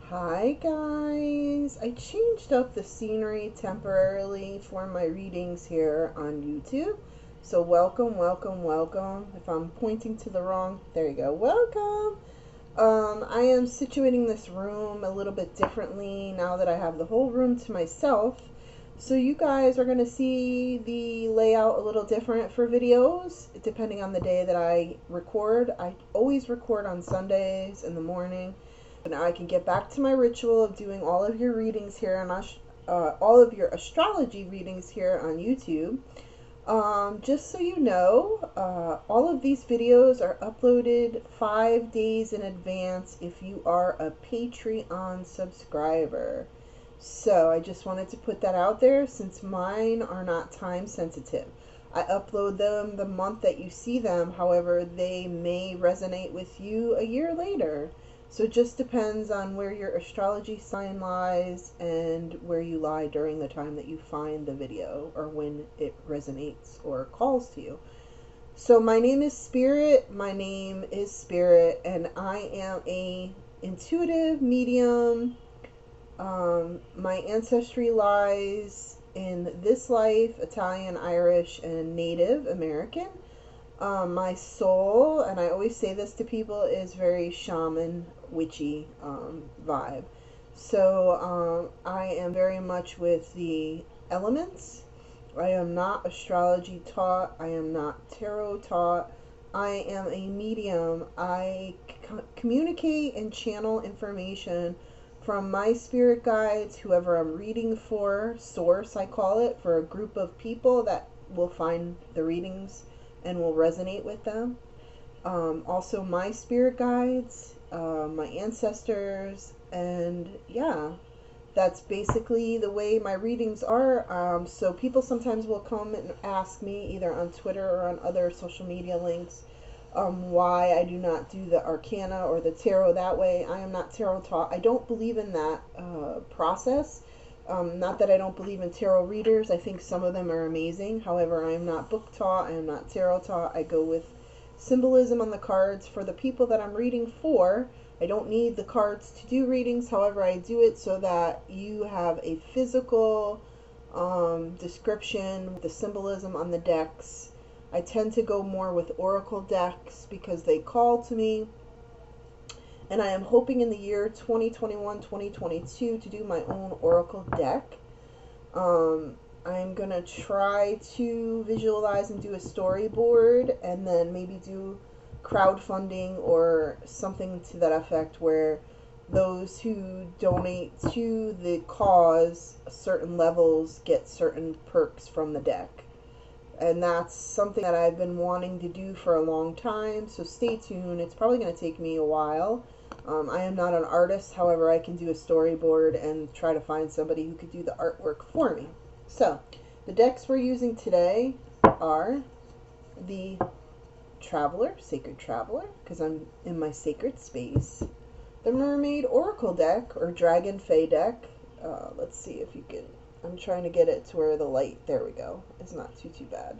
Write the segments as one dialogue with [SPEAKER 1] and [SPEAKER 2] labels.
[SPEAKER 1] Hi guys, I changed up the scenery temporarily for my readings here on YouTube. So welcome. If I'm pointing to the wrong, there you go, welcome. I am situating this room a little bit differently now that I have the whole room to myself. So you guys are going to see the layout a little different for videos depending on the day that I record. I always record on Sundays in the morning. Now I can get back to my ritual of doing all of your readings here on all of your astrology readings here on YouTube. Just so you know, all of these videos are uploaded 5 days in advance if you are a Patreon subscriber. So I just wanted to put that out there since mine are not time sensitive. I upload them the month that you see them, however, they may resonate with you a year later. So it just depends on where your astrology sign lies and where you lie during the time that you find the video or when it resonates or calls to you. So my name is Spirit, and I am a intuitive medium. My ancestry lies in this life, Italian, Irish, and Native American. My soul, and I always say this to people, is very shaman, witchy vibe. So I am very much with the elements. I am not astrology taught. I am not tarot taught. I am a medium. I communicate and channel information from my spirit guides, whoever I'm reading for, source I call it, for a group of people that will find the readings and will resonate with them. Also my spirit guides, my ancestors, and yeah, that's basically the way my readings are. So people sometimes will come and ask me either on Twitter or on other social media links why I do not do the arcana or the tarot that way. I am not tarot taught. I don't believe in that process. Not that I don't believe in tarot readers. I think some of them are amazing. However, I am not book taught. I am not tarot taught. I go with symbolism on the cards for the people that I'm reading for. I don't need the cards to do readings. However, I do it so that you have a physical description with the symbolism on the decks. I tend to go more with oracle decks because they call to me. And I am hoping in the year 2021, 2022 to do my own oracle deck. I'm going to try to visualize and do a storyboard and then maybe do crowdfunding or something to that effect where those who donate to the cause certain levels get certain perks from the deck. And that's something that I've been wanting to do for a long time, so stay tuned. It's probably going to take me a while. I am not an artist, however, I can do a storyboard and try to find somebody who could do the artwork for me. So, the decks we're using today are the Traveler, Sacred Traveler, because I'm in my sacred space. The Mermaid Oracle deck, or Dragon Fae deck. Let's see if you can, I'm trying to get it to where the light, there we go, it's not too bad.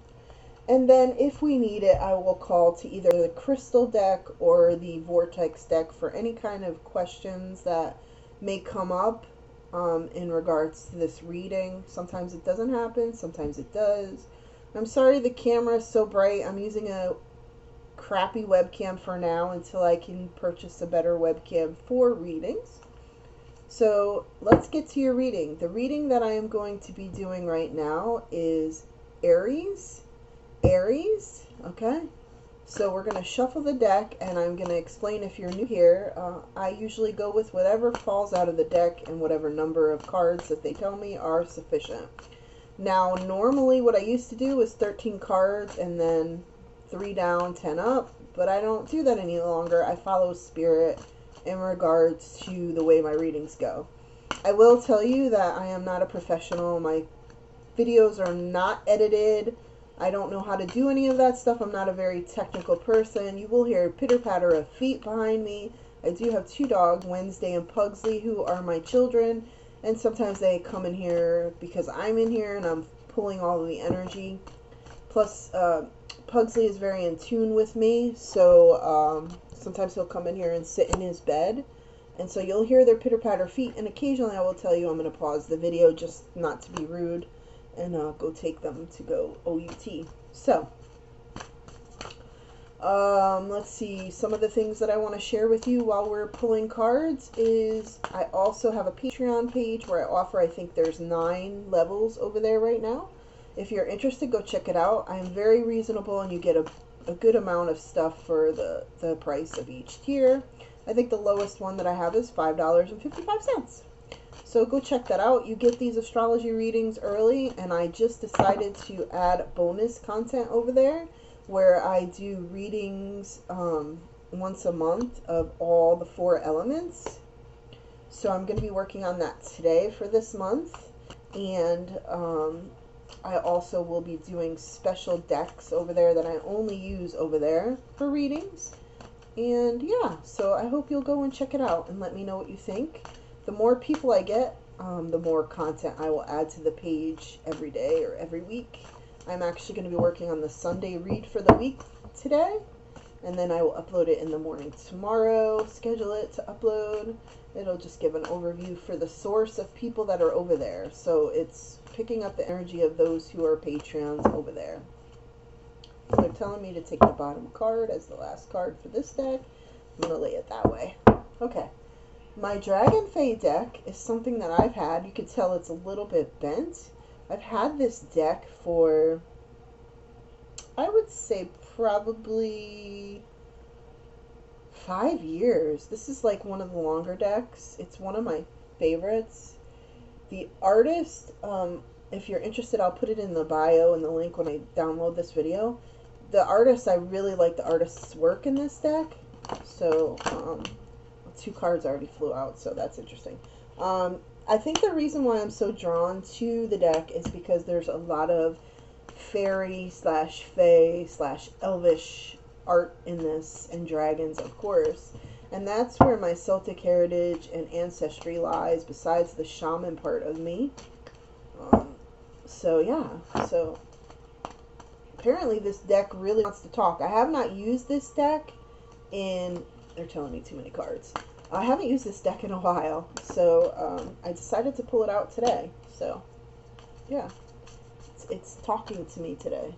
[SPEAKER 1] And then if we need it, I will call to either the crystal deck or the vortex deck for any kind of questions that may come up in regards to this reading. Sometimes it doesn't happen, sometimes it does. I'm sorry the camera is so bright. I'm using a crappy webcam for now until I can purchase a better webcam for readings. So let's get to your reading. The reading that I am going to be doing right now is Aries, okay? So we're going to shuffle the deck, and I'm going to explain if you're new here. I usually go with whatever falls out of the deck, and whatever number of cards that they tell me are sufficient. Now, normally what I used to do was 13 cards, and then 3 down, 10 up, but I don't do that any longer. I follow spirit in regards to the way my readings go. I will tell you that I am not a professional. My videos are not edited. I don't know how to do any of that stuff. I'm not a very technical person. You will hear pitter-patter of feet behind me. I do have 2 dogs, Wednesday and Pugsley, who are my children. And sometimes they come in here because I'm in here and I'm pulling all of the energy. Plus, Pugsley is very in tune with me. So sometimes he'll come in here and sit in his bed And so you'll hear their pitter-patter feet, and occasionally I will tell you I'm going to pause the video just not to be rude and go take them to go OUT. So, let's see, some of the things that I want to share with you while we're pulling cards is I also have a Patreon page where I offer, I think there's 9 levels over there right now. If you're interested, go check it out. I'm very reasonable, and you get a good amount of stuff for the price of each tier. I think the lowest one that I have is $5.55. So go check that out. You get these astrology readings early, and I just decided to add bonus content over there where I do readings once a month of all the 4 elements. So I'm going to be working on that today for this month, and I also will be doing special decks over there that I only use over there for readings. And yeah, so I hope you'll go and check it out and let me know what you think. The more people I get, the more content I will add to the page every day or every week. I'm actually going to be working on the Sunday read for the week today, and then I will upload it in the morning tomorrow, schedule it to upload. It'll just give an overview for the source of people that are over there. So it's picking up the energy of those who are Patreons over there. So they're telling me to take the bottom card as the last card for this deck. I'm going to lay it that way. Okay. My Dragon Fae deck is something that I've had. You can tell it's a little bit bent. I've had this deck for, I would say, probably 5 years. This is like one of the longer decks. It's one of my favorites. The artist, if you're interested, I'll put it in the bio and the link when I download this video. The artist, I really like the artist's work in this deck. So, 2 cards already flew out, so that's interesting. I think the reason why I'm so drawn to the deck is because there's a lot of fairy slash fae slash elvish art in this, and dragons, of course. And that's where my Celtic heritage and ancestry lies, besides the shaman part of me. So yeah, so apparently this deck really wants to talk. I have not used this deck in, they're telling me too many cards. I haven't used this deck in a while, so I decided to pull it out today. So yeah, it's talking to me today.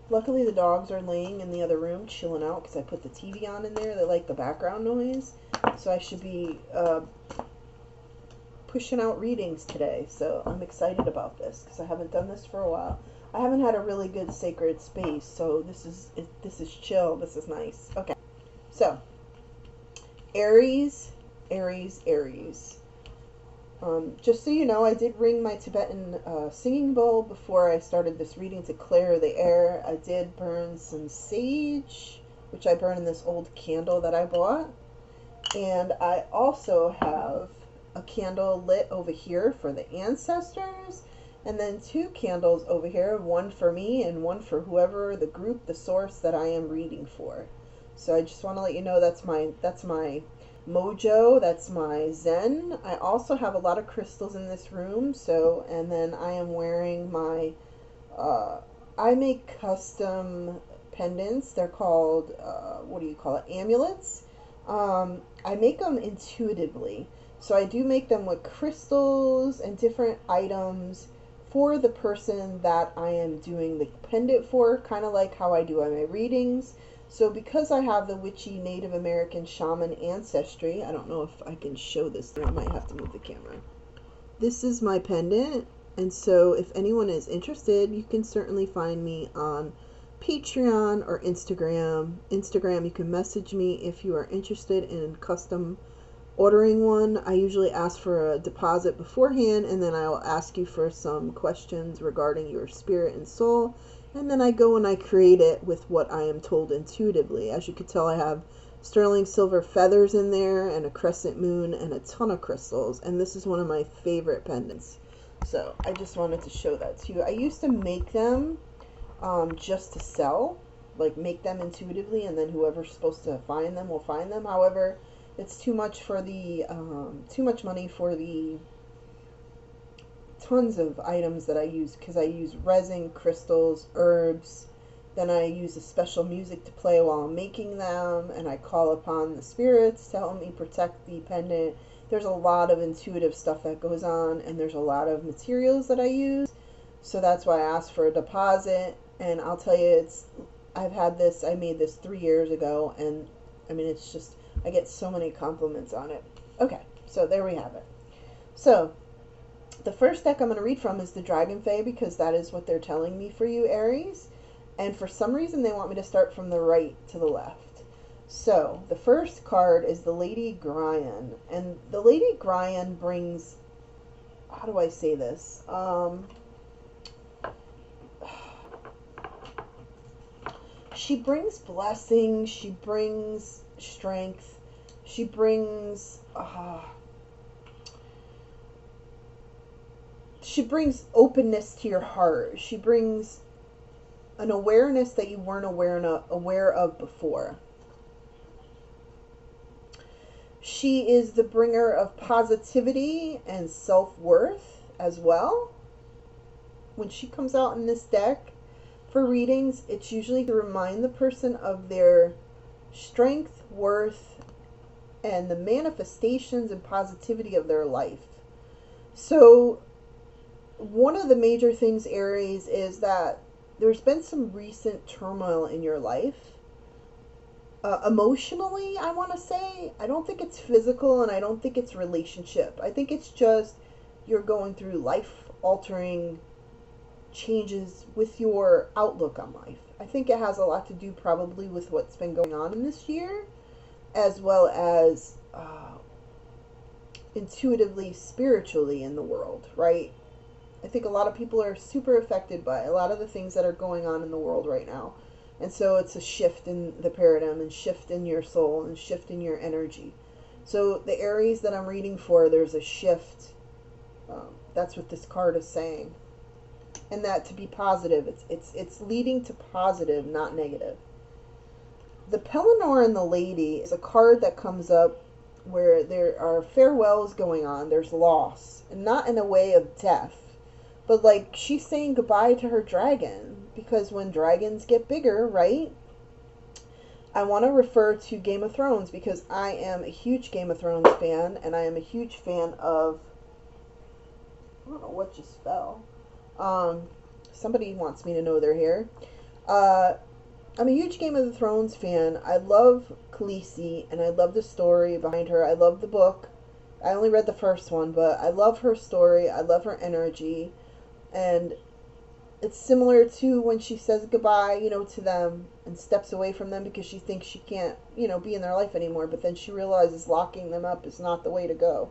[SPEAKER 1] Luckily the dogs are laying in the other room chilling out because I put the TV on in there. They like the background noise, so I should be pushing out readings today. So I'm excited about this because I haven't done this for a while. I haven't had a really good sacred space, so this is chill. This is nice. Okay, so Aries, Aries, Aries. Just so you know, I did ring my Tibetan singing bowl before I started this reading to clear the air. I did burn some sage, which I burned in this old candle that I bought. And I also have a candle lit over here for the ancestors, and then 2 candles over here, one for me and one for whoever, the group, the source that I am reading for. So I just want to let you know that's my mojo, that's my zen. I also have a lot of crystals in this room, so, and then I am wearing my I make custom pendants. They're called what do you call it, amulets. I make them intuitively, so I do make them with crystals and different items for the person that I am doing the pendant for, kind of like how I do on my readings. So because I have the witchy Native American shaman ancestry, I don't know if I can show this thing. I might have to move the camera. This is my pendant, and so if anyone is interested, you can certainly find me on Patreon or Instagram. Instagram, you can message me if you are interested in custom ordering one. I usually ask for a deposit beforehand, and then I'll ask you for some questions regarding your spirit and soul. And then I go and I create it with what I am told intuitively. As you can tell, I have sterling silver feathers in there and a crescent moon and a ton of crystals. And this is one of my favorite pendants. So I just wanted to show that to you. I used to make them just to sell, like make them intuitively, and then whoever's supposed to find them will find them. However, it's too much for the too much money for the tons of items that I use, because I use resin, crystals, herbs Then I use a special music to play while I'm making them, and I call upon the spirits to help me protect the pendant. There's a lot of intuitive stuff that goes on, and there's a lot of materials that I use. So that's why I asked for a deposit. And I'll tell you, I made this 3 years ago, and I mean, it's just, I get so many compliments on it. Okay, so there we have it. So the first deck I'm going to read from is the Dragon Fae, because that is what they're telling me for you, Aries. And for some reason, they want me to start from the right to the left. So the first card is the Lady Gryan. And the Lady Gryan brings, how do I say this? She brings blessing, she brings strength, she brings openness to your heart. She brings an awareness that you weren't aware of before. She is the bringer of positivity and self-worth as well. When she comes out in this deck for readings, it's usually to remind the person of their strength, worth, and the manifestations and positivity of their life. So one of the major things, Aries, is that there's been some recent turmoil in your life. Emotionally, I want to say. I don't think it's physical, and I don't think it's relationship. I think it's just you're going through life-altering changes with your outlook on life. I think it has a lot to do probably with what's been going on in this year, as well as intuitively, spiritually in the world, right? I think a lot of people are super affected by a lot of the things that are going on in the world right now. And so it's a shift in the paradigm, and shift in your soul, and shift in your energy. So the Aries that I'm reading for, there's a shift. That's what this card is saying. And that to be positive, it's leading to positive, not negative. The Pelennor and the Lady is a card that comes up where there are farewells going on. There's loss, and not in a way of death, but like she's saying goodbye to her dragon, because when dragons get bigger, right? I want to refer to Game of Thrones, because I am a huge Game of Thrones fan, and I am a huge fan of, I don't know what just fell. Somebody wants me to know they're here. I'm a huge Game of the Thrones fan. I love Khaleesi, and I love the story behind her. I love the book. I only read the first one, but I love her story. I love her energy. And it's similar to when she says goodbye, to them and steps away from them because she thinks she can't, be in their life anymore. But then she realizes locking them up is not the way to go.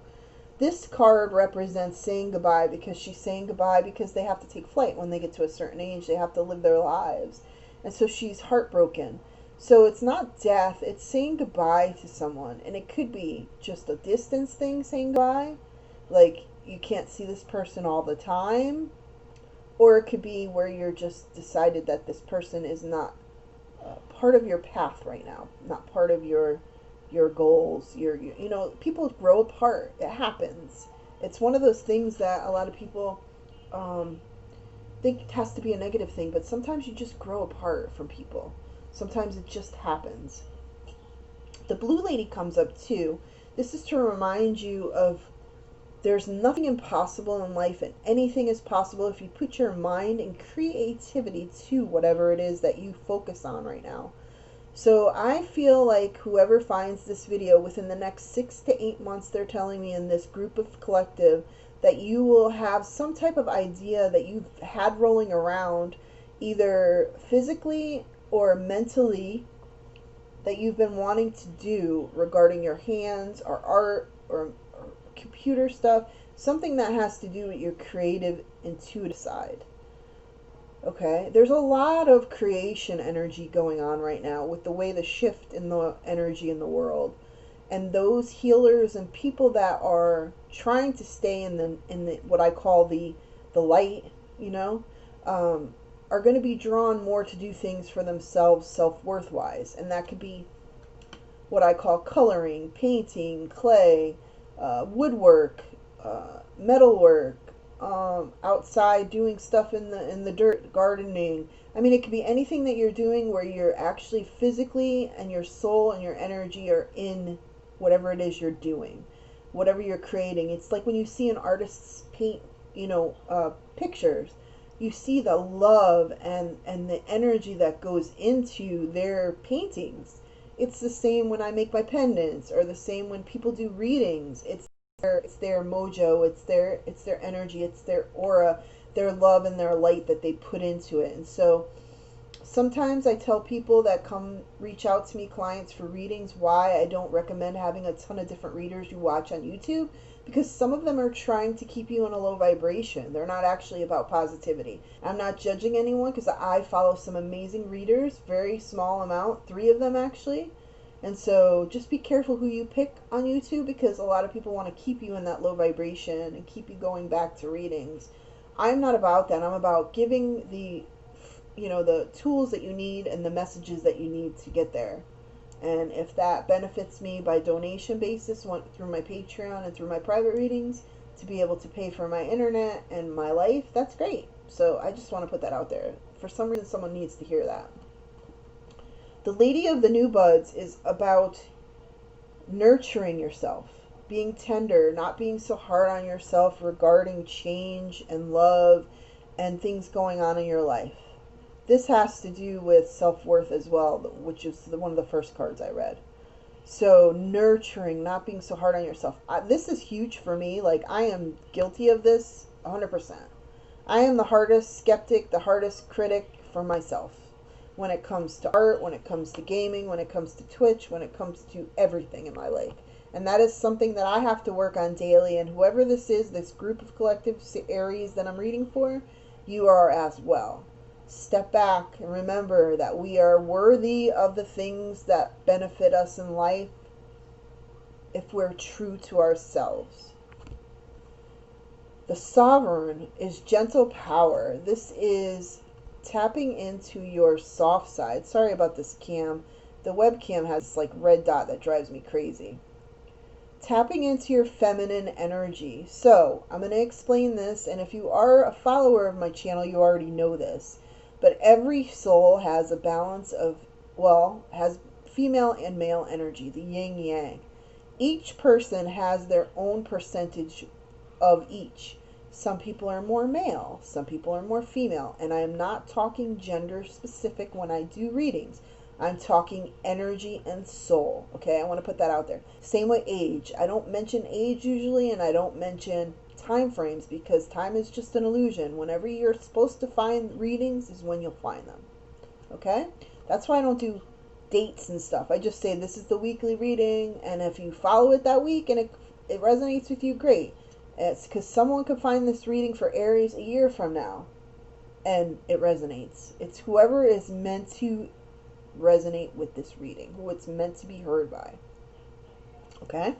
[SPEAKER 1] This card represents saying goodbye, because she's saying goodbye because they have to take flight when they get to a certain age. They have to live their lives. And so she's heartbroken. So it's not death, it's saying goodbye to someone. And it could be just a distance thing, saying goodbye. Like, you can't see this person all the time. Or it could be where you're just decided that this person is not part of your path right now. Not part of your goals. People grow apart. It happens. It's one of those things that a lot of people think it has to be a negative thing, but sometimes you just grow apart from people. Sometimes it just happens. The Blue Lady comes up too. This is to remind you of there's nothing impossible in life, and anything is possible if you put your mind and creativity to whatever it is that you focus on right now. So I feel like whoever finds this video within the next 6 to 8 months, they're telling me in this group of collective, that you will have some type of idea that you've had rolling around, either physically or mentally, that you've been wanting to do regarding your hands or art or computer stuff, something that has to do with your creative, intuitive side. Okay, there's a lot of creation energy going on right now with the way the shift in the energy in the world, and those healers and people that are trying to stay in the what I call the light, are going to be drawn more to do things for themselves, self-worth wise, and that could be what I call coloring, painting, clay, woodwork, metalwork, outside doing stuff in the dirt, gardening. I mean, it could be anything that you're doing where you're actually physically and your soul and your energy are in whatever it is you're doing, whatever you're creating. It's like when you see an artist's paint, pictures, you see the love and the energy that goes into their paintings. It's the same when I make my pendants, or the same when people do readings. It's their mojo, it's their energy, it's their aura, their love and their light that they put into it. And so sometimes I tell people that come reach out to me, clients for readings, why I don't recommend having a ton of different readers you watch on YouTube, because some of them are trying to keep you in a low vibration. They're not actually about positivity. I'm not judging anyone, because I follow some amazing readers, very small amount, 3 of them actually. And so just be careful who you pick on YouTube, because a lot of people want to keep you in that low vibration and keep you going back to readings. I'm not about that. I'm about giving the tools that you need and the messages that you need to get there. And if that benefits me by donation basis, through my Patreon and through my private readings, to be able to pay for my internet and my life, that's great. So I just want to put that out there. For some reason, someone needs to hear that. The Lady of the New Buds is about nurturing yourself, being tender, not being so hard on yourself regarding change and love and things going on in your life. This has to do with self-worth as well, which is one of the first cards I read. So nurturing, not being so hard on yourself. This is huge for me. Like, I am guilty of this 100%. I am the hardest skeptic, the hardest critic for myself. When it comes to art, when it comes to gaming, when it comes to Twitch, when it comes to everything in my life. And that is something that I have to work on daily. And whoever this is, this group of collective Aries that I'm reading for, you are as well. Step back and remember that we are worthy of the things that benefit us in life if we're true to ourselves. The Sovereign is gentle power. This is tapping into your soft side. Sorry about this cam. The webcam has this like red dot that drives me crazy. Tapping into your feminine energy. So I'm going to explain this, and if you are a follower of my channel, you already know this. But every soul has a balance of, has female and male energy, the yin yang. Each person has their own percentage of each. Some people are more male, some people are more female, and I am not talking gender specific when I do readings. I'm talking energy and soul, okay? I want to put that out there. Same with age. I don't mention age usually, and I don't mention time frames, because time is just an illusion. Whenever you're supposed to find readings is when you'll find them, okay? That's why I don't do dates and stuff. I just say this is the weekly reading, and if you follow it that week and it resonates with you, great. It's because someone could find this reading for Aries a year from now and it resonates. It's whoever is meant to resonate with this reading, who it's meant to be heard by. Okay?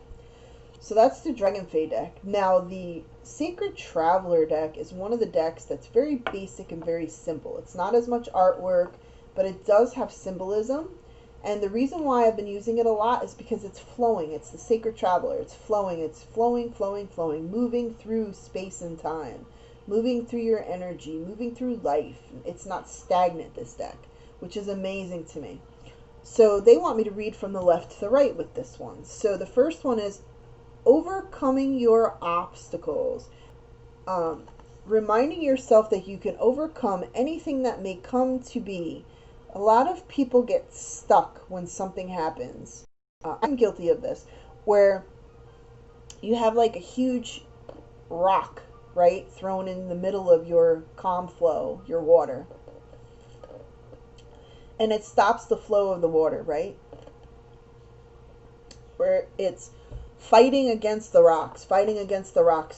[SPEAKER 1] So that's the Dragonfey deck. Now, the Sacred Traveler deck is one of the decks that's very basic and very simple. It's not as much artwork, but it does have symbolism. And the reason why I've been using it a lot is because it's flowing. It's the Sacred Traveler. It's flowing. It's flowing, flowing, flowing, moving through space and time, moving through your energy, moving through life. It's not stagnant, this deck, which is amazing to me. So they want me to read from the left to the right with this one. So the first one is overcoming your obstacles. Reminding yourself that you can overcome anything that may come to be. A lot of people get stuck when something happens. I'm guilty of this, where you have like a huge rock, right, thrown in the middle of your calm flow, your water. And it stops the flow of the water, right? Where it's fighting against the rocks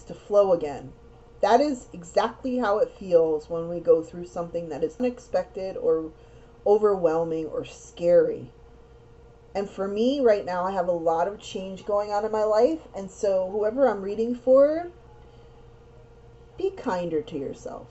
[SPEAKER 1] to flow again. That is exactly how it feels when we go through something that is unexpected or overwhelming or scary. And for me right now, I have a lot of change going on in my life, and so whoever I'm reading for, be kinder to yourself.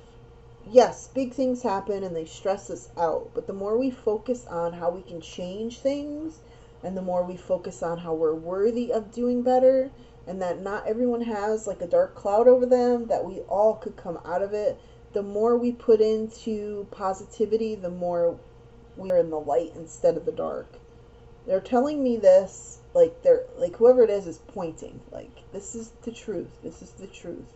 [SPEAKER 1] Yes, big things happen and they stress us out, but the more we focus on how we can change things, and the more we focus on how we're worthy of doing better, and that not everyone has like a dark cloud over them, that we all could come out of it. The more we put into positivity, the more we are in the light instead of the dark. They're telling me this, like they're like whoever it is pointing, like this is the truth. This is the truth.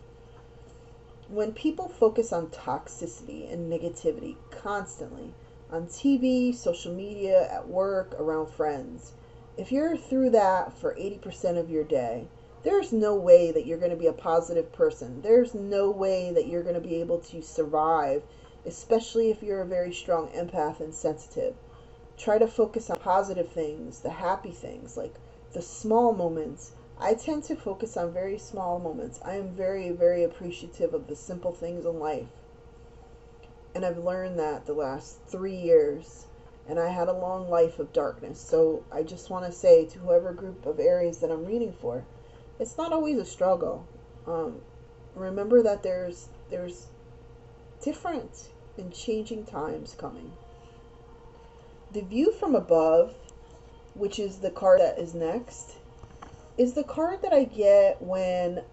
[SPEAKER 1] When people focus on toxicity and negativity constantly on TV, social media, at work, around friends, if you're through that for 80% of your day, there's no way that you're going to be a positive person. There's no way that you're going to be able to survive, especially if you're a very strong empath and sensitive. Try to focus on positive things, the happy things, like the small moments. I tend to focus on very small moments. I am very, very appreciative of the simple things in life. And I've learned that the last 3 years. And I had a long life of darkness. So I just want to say to whoever group of Aries that I'm reading for, it's not always a struggle. Remember that there's different and changing times coming. The view from above, which is the card that is next, is the card that I get when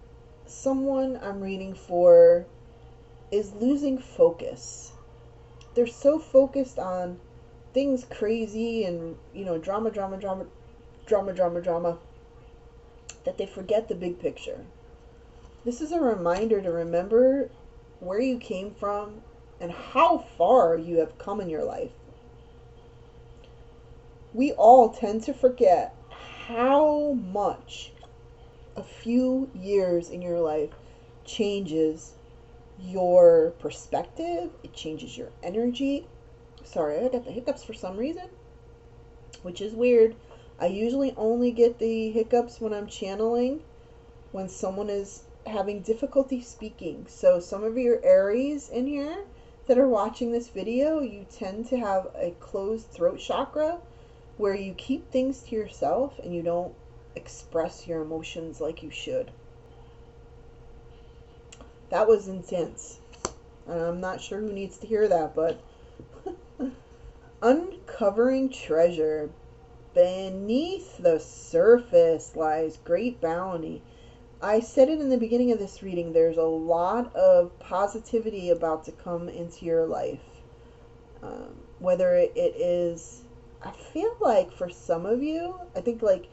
[SPEAKER 1] someone I'm reading for is losing focus. They're so focused on things crazy and, drama, that they forget the big picture. This is a reminder to remember where you came from and how far you have come in your life. We all tend to forget how much a few years in your life changes your perspective. It changes your energy. Sorry, I got the hiccups for some reason, which is weird. I usually only get the hiccups when I'm channeling, when someone is having difficulty speaking. So some of your Aries in here that are watching this video, you tend to have a closed throat chakra where you keep things to yourself and you don't express your emotions like you should. That was intense. And I'm not sure who needs to hear that, but uncovering treasure. Beneath the surface lies great bounty. I said it in the beginning of this reading. There's a lot of positivity about to come into your life. Whether it is, I feel like for some of you, I think like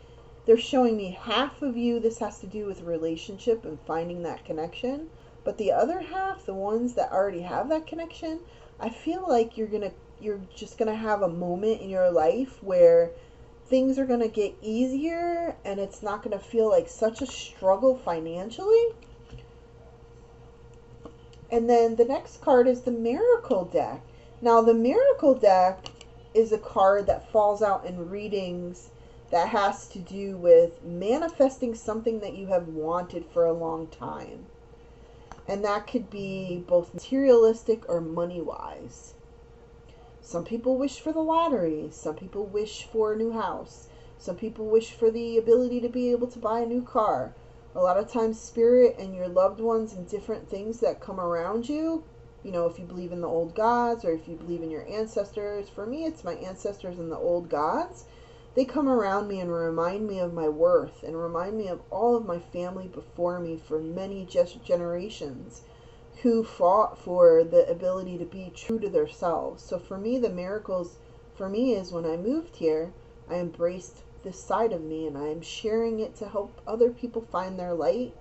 [SPEAKER 1] they're showing me half of you, this has to do with relationship and finding that connection. But the other half, the ones that already have that connection, I feel like you're just gonna have a moment in your life where things are going to get easier and it's not going to feel like such a struggle financially. And then the next card is the Miracle deck. Now the Miracle deck is a card that falls out in readings that has to do with manifesting something that you have wanted for a long time. And that could be both materialistic or money-wise. Some people wish for the lottery. Some people wish for a new house. Some people wish for the ability to be able to buy a new car. A lot of times spirit and your loved ones and different things that come around you, if you believe in the old gods or if you believe in your ancestors. For me, it's my ancestors and the old gods. They come around me and remind me of my worth and remind me of all of my family before me for many generations, who fought for the ability to be true to themselves. So for me, the miracles for me is when I moved here, I embraced this side of me and I am sharing it to help other people find their light.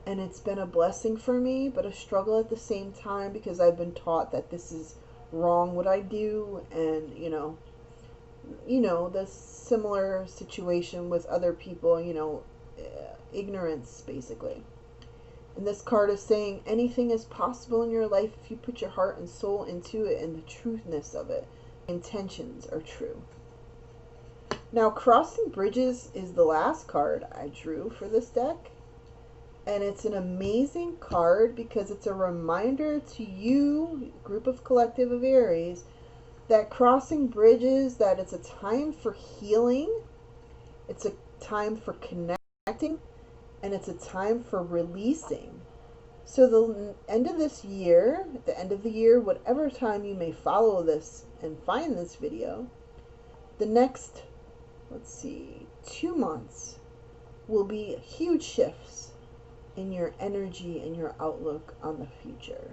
[SPEAKER 1] And it's been a blessing for me, but a struggle at the same time because I've been taught that this is wrong what I do. And, the similar situation with other people, ignorance basically. And this card is saying anything is possible in your life if you put your heart and soul into it and the truthness of it. Intentions are true. Now, Crossing Bridges is the last card I drew for this deck. And it's an amazing card because it's a reminder to you, group of collective of Aries, that crossing bridges, that it's a time for healing, it's a time for connecting, and it's a time for releasing. So the end of this year, at the end of the year, whatever time you may follow this and find this video, the next, 2 months will be huge shifts in your energy and your outlook on the future,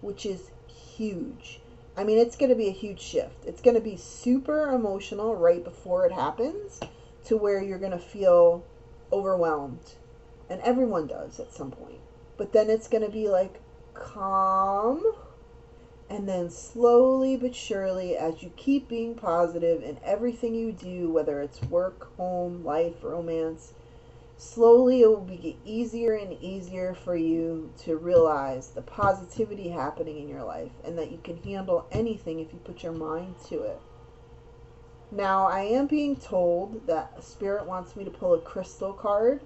[SPEAKER 1] which is huge. I mean, it's going to be a huge shift. It's going to be super emotional right before it happens, to where you're going to feel overwhelmed. And everyone does at some point. But then it's going to be like calm. And then slowly but surely, as you keep being positive in everything you do, whether it's work, home, life, romance, slowly it will get easier and easier for you to realize the positivity happening in your life, and that you can handle anything if you put your mind to it. Now, I am being told that Spirit wants me to pull a crystal card.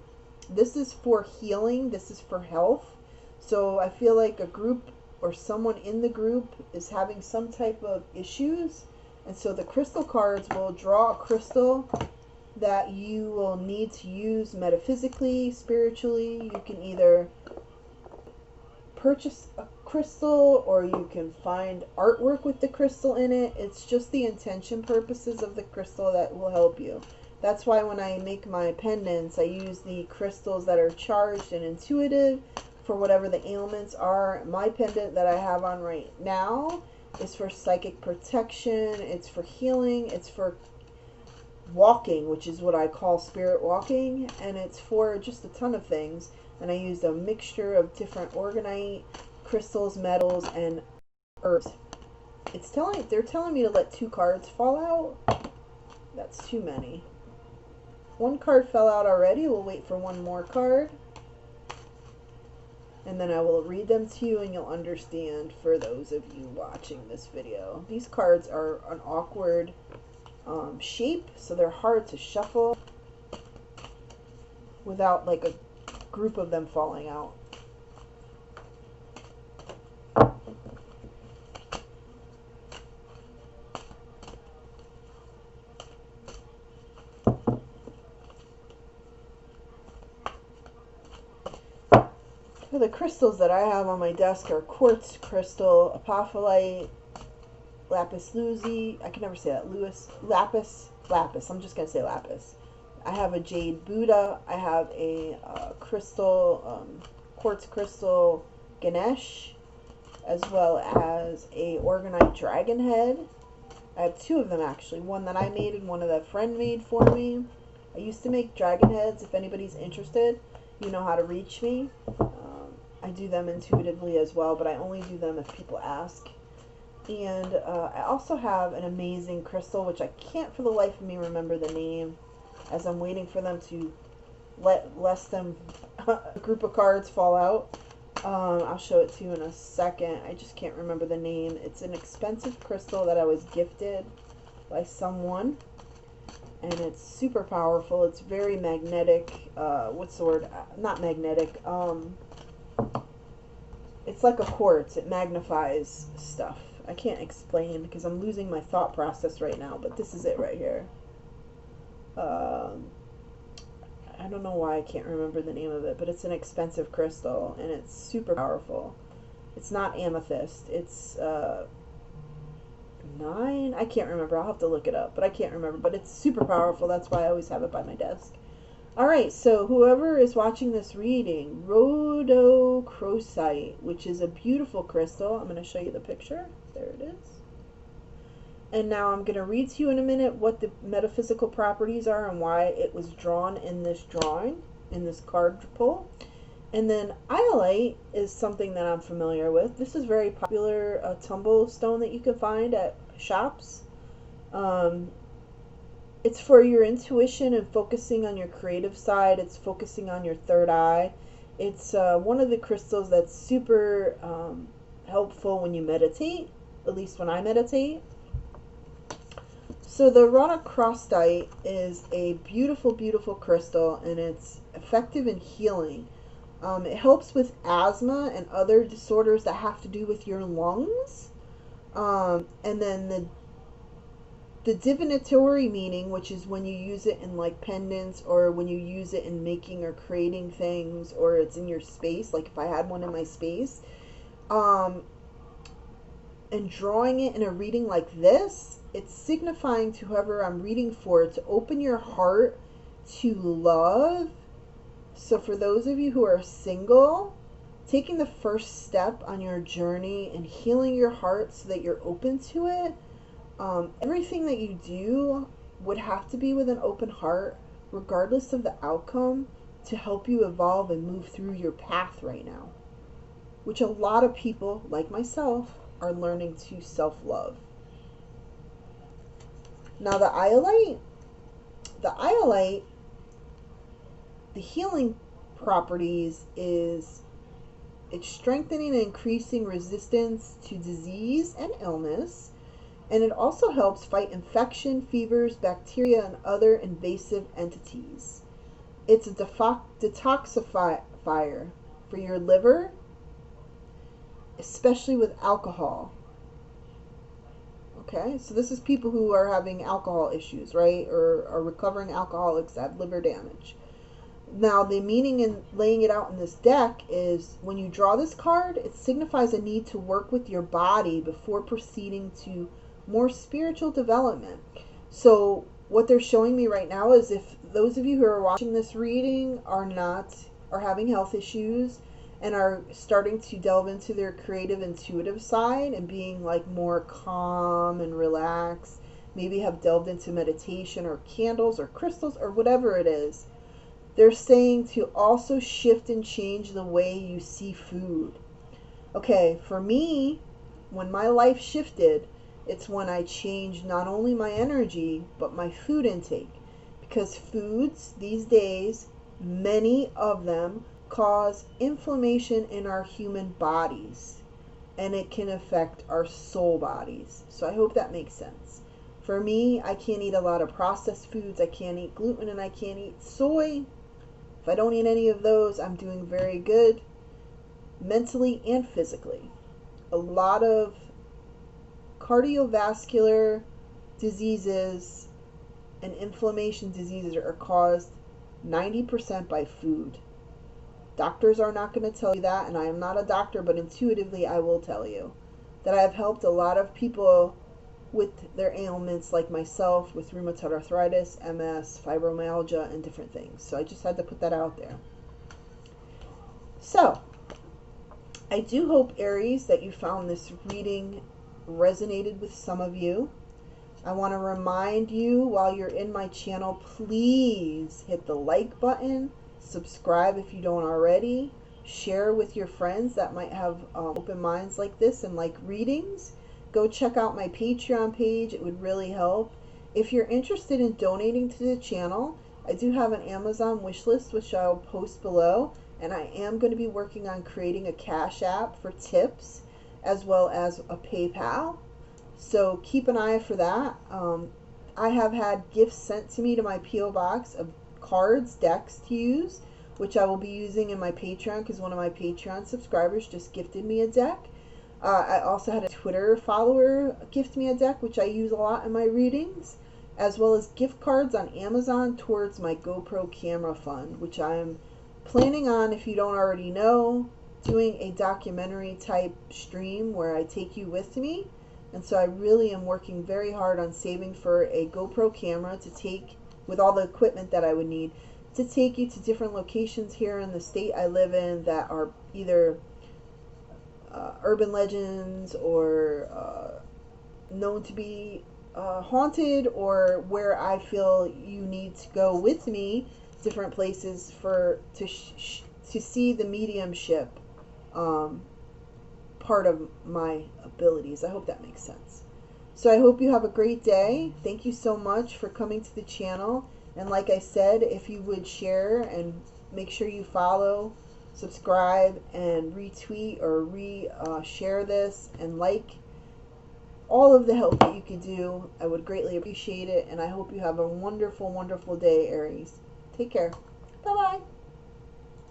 [SPEAKER 1] This is for healing. This is for health. So I feel like a group or someone in the group is having some type of issues. And so the crystal cards will draw a crystal that you will need to use metaphysically, spiritually. You can either purchase a crystal, or you can find artwork with the crystal in it. It's just the intention purposes of the crystal that will help you. That's why when I make my pendants, I use the crystals that are charged and intuitive for whatever the ailments are. My pendant that I have on right now is for psychic protection. It's for healing. It's for walking, which is what I call spirit walking. And it's for just a ton of things. And I used a mixture of different organite, crystals, metals, and earth. They're telling me to let 2 cards fall out. That's too many. 1 card fell out already. We'll wait for 1 more card. And then I will read them to you, and you'll understand for those of you watching this video. These cards are an awkward shape, so they're hard to shuffle without like a group of them falling out. So the crystals that I have on my desk are quartz crystal, apophyllite, lapis lazuli. I can never say that. Lapis. I'm just gonna say lapis. I have a jade Buddha. I have a crystal, quartz crystal Ganesh, as well as a organite dragon head. I have 2 of them actually. One that I made and one that a friend made for me. I used to make dragon heads. If anybody's interested, you know how to reach me. I do them intuitively as well, but I only do them if people ask. And I also have an amazing crystal, which I can't for the life of me remember the name, as I'm waiting for them to let less than a group of cards fall out. I'll show it to you in a second. I just can't remember the name. It's an expensive crystal that I was gifted by someone, and it's super powerful. It's very magnetic. What's the word? Not magnetic. It's like a quartz. It magnifies stuff. I can't explain because I'm losing my thought process right now, but this is it right here. I don't know why I can't remember the name of it, but it's an expensive crystal, and it's super powerful. It's not amethyst. It's 9. I can't remember. I'll have to look it up, but I can't remember. But it's super powerful. That's why I always have it by my desk. Alright, so whoever is watching this reading, rhodochrosite, which is a beautiful crystal. I'm going to show you the picture. There it is. And now I'm going to read to you in a minute what the metaphysical properties are and why it was drawn in this drawing, in this card pull. And then iolite is something that I'm familiar with. This is very popular tumble stone that you can find at shops. It's for your intuition and focusing on your creative side. It's focusing on your third eye. It's one of the crystals that's super helpful when you meditate, at least when I meditate. So the rhodochrosite is a beautiful, beautiful crystal, and it's effective in healing. It helps with asthma and other disorders that have to do with your lungs. And then the divinatory meaning, which is when you use it in like pendants, or when you use it in making or creating things, or it's in your space, like if I had one in my space, and drawing it in a reading like this, it's signifying to whoever I'm reading for to open your heart to love So for those of you who are single, taking the first step on your journey and healing your heart so that you're open to it, everything that you do would have to be with an open heart, regardless of the outcome, to help you evolve and move through your path right now, which a lot of people, like myself, are learning to self-love. Now the iolite, the healing properties is it's strengthening and increasing resistance to disease and illness, and it also helps fight infection, fevers, bacteria, and other invasive entities. It's a detoxifier for your liver, especially with alcohol. Okay, so this is people who are having alcohol issues, right? Or are recovering alcoholics that have liver damage. Now, the meaning in laying it out in this deck is when you draw this card, it signifies a need to work with your body before proceeding to more spiritual development. So what they're showing me right now is if those of you who are watching this reading are having health issues and are starting to delve into their creative, intuitive side and being like more calm and relaxed, maybe have delved into meditation or candles or crystals or whatever it is, they're saying to also shift and change the way you see food. Okay, for me, when my life shifted, it's when I changed not only my energy, but my food intake. Because foods these days, many of them, cause inflammation in our human bodies. And it can affect our soul bodies. So I hope that makes sense. For me, I can't eat a lot of processed foods. I can't eat gluten and I can't eat soy. If I don't eat any of those, I'm doing very good mentally and physically. A lot of cardiovascular diseases and inflammation diseases are caused 90% by food. Doctors are not going to tell you that, and I am not a doctor, but intuitively I will tell you that I have helped a lot of people with their ailments, like myself, with rheumatoid arthritis, MS, fibromyalgia, and different things. So I just had to put that out there. So I do hope, Aries, that you found this reading resonated with some of you. I want to remind you, while you're in my channel, please hit the like button, subscribe if you don't already, share with your friends that might have open minds like this and like readings. Go check out my Patreon page. It would really help. If you're interested in donating to the channel, I do have an Amazon wish list, which I'll post below. And I am going to be working on creating a Cash App for tips, as well as a PayPal. So keep an eye for that. I have had gifts sent to me to my P.O. Box of cards, decks to use, which I will be using in my Patreon because one of my Patreon subscribers just gifted me a deck. I also had a Twitter follower gift me a deck, which I use a lot in my readings, as well as gift cards on Amazon towards my GoPro camera fund, which I am planning on, if you don't already know, doing a documentary type stream where I take you with me. And so I really am working very hard on saving for a GoPro camera to take, with all the equipment that I would need, to take you to different locations here in the state I live in that are either urban legends or known to be haunted, or where I feel you need to go with me, different places to see the mediumship part of my abilities. I hope that makes sense. So I hope you have a great day. Thank you so much for coming to the channel. And like I said, if you would share and make sure you follow, subscribe, and retweet or share this and like, all of the help that you could do, I would greatly appreciate it. And I hope you have a wonderful, wonderful day, Aries. Take care. Bye-bye.